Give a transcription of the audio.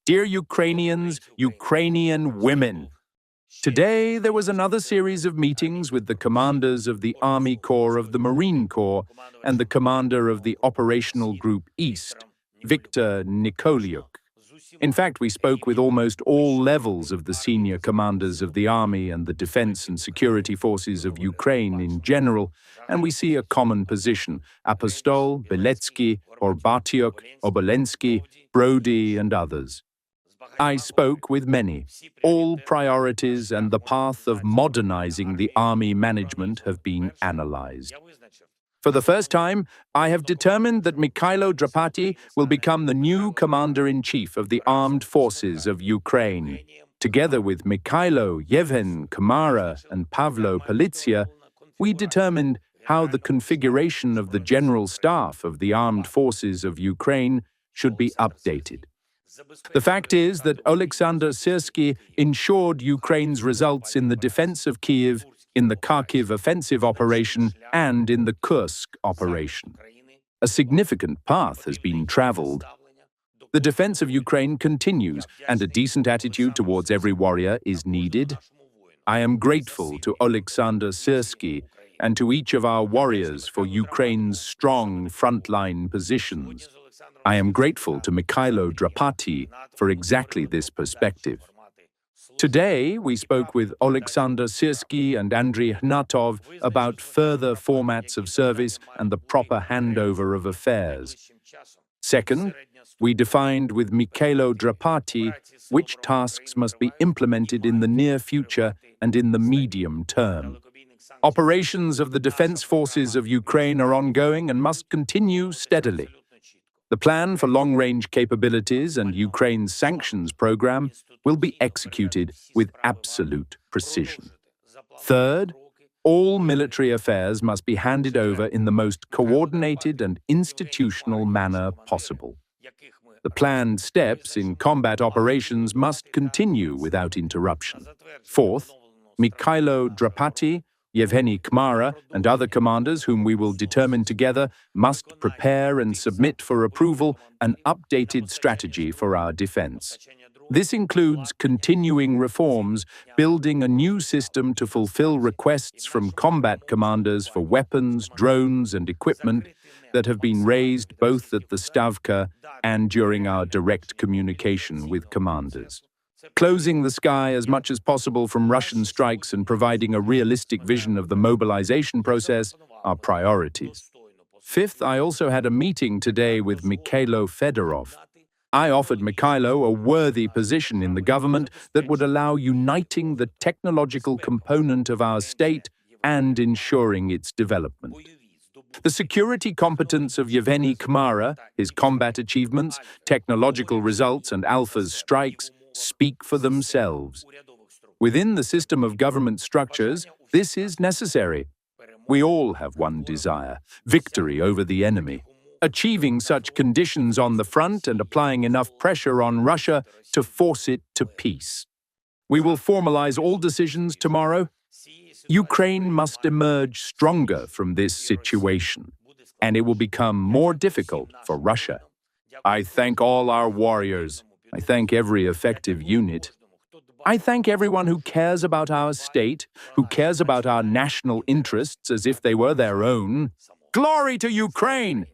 Dear Ukrainians, Ukrainian women, today there was another series of meetings with the commanders of the Army Corps of the Marine Corps and the commander of the Operational Group East, Viktor Nikoliuk. In fact, we spoke with almost all levels of the senior commanders of the army and the defense and security forces of Ukraine in general, and we see a common position: Apostol, Beletsky, Drapatyi, Obolensky, Brody, and others. I spoke with many. All priorities and the path of modernizing the army management have been analyzed. For the first time, I have determined that Mykhailo Drapatyi will become the new commander-in-chief of the armed forces of Ukraine. Together with Mykhailo, Yevhen Kmara, and Pavlo Politsia, we determined how the configuration of the general staff of the armed forces of Ukraine should be updated. The fact is that Oleksandr Syrskyi ensured Ukraine's results in the defense of Kyiv, in the Kharkiv offensive operation, and in the Kursk operation. A significant path has been traveled. The defense of Ukraine continues, and a decent attitude towards every warrior is needed. I am grateful to Oleksandr Syrskyi and to each of our warriors for Ukraine's strong frontline positions. I am grateful to Mykhailo Drapatyi for exactly this perspective. Today, we spoke with Oleksandr Syrskyi and Andriy Hnatov about further formats of service and the proper handover of affairs. Second, we defined with Mykhailo Drapatyi which tasks must be implemented in the near future and in the medium term. Operations of the defense forces of Ukraine are ongoing and must continue steadily. The plan for long-range capabilities and Ukraine's sanctions program will be executed with absolute precision. Third, all military affairs must be handed over in the most coordinated and institutional manner possible. The planned steps in combat operations must continue without interruption. Fourth, Mykhailo Drapatyi, Yevgeny Kmara, and other commanders whom we will determine together must prepare and submit for approval an updated strategy for our defense. This includes continuing reforms, building a new system to fulfill requests from combat commanders for weapons, drones, and equipment that have been raised both at the Stavka and during our direct communication with commanders. Closing the sky as much as possible from Russian strikes and providing a realistic vision of the mobilization process are priorities. Fifth, I also had a meeting today with Mykhailo Fedorov. I offered Mykhailo a worthy position in the government that would allow uniting the technological component of our state and ensuring its development. The security competence of Yevgeny Kmara, his combat achievements, technological results, and Alpha's strikes speak for themselves. Within the system of government structures, this is necessary. We all have one desire: victory over the enemy. Achieving such conditions on the front and applying enough pressure on Russia to force it to peace. We will formalize all decisions tomorrow. Ukraine must emerge stronger from this situation, and it will become more difficult for Russia. I thank all our warriors. I thank every effective unit. I thank everyone who cares about our state, who cares about our national interests as if they were their own. Glory to Ukraine!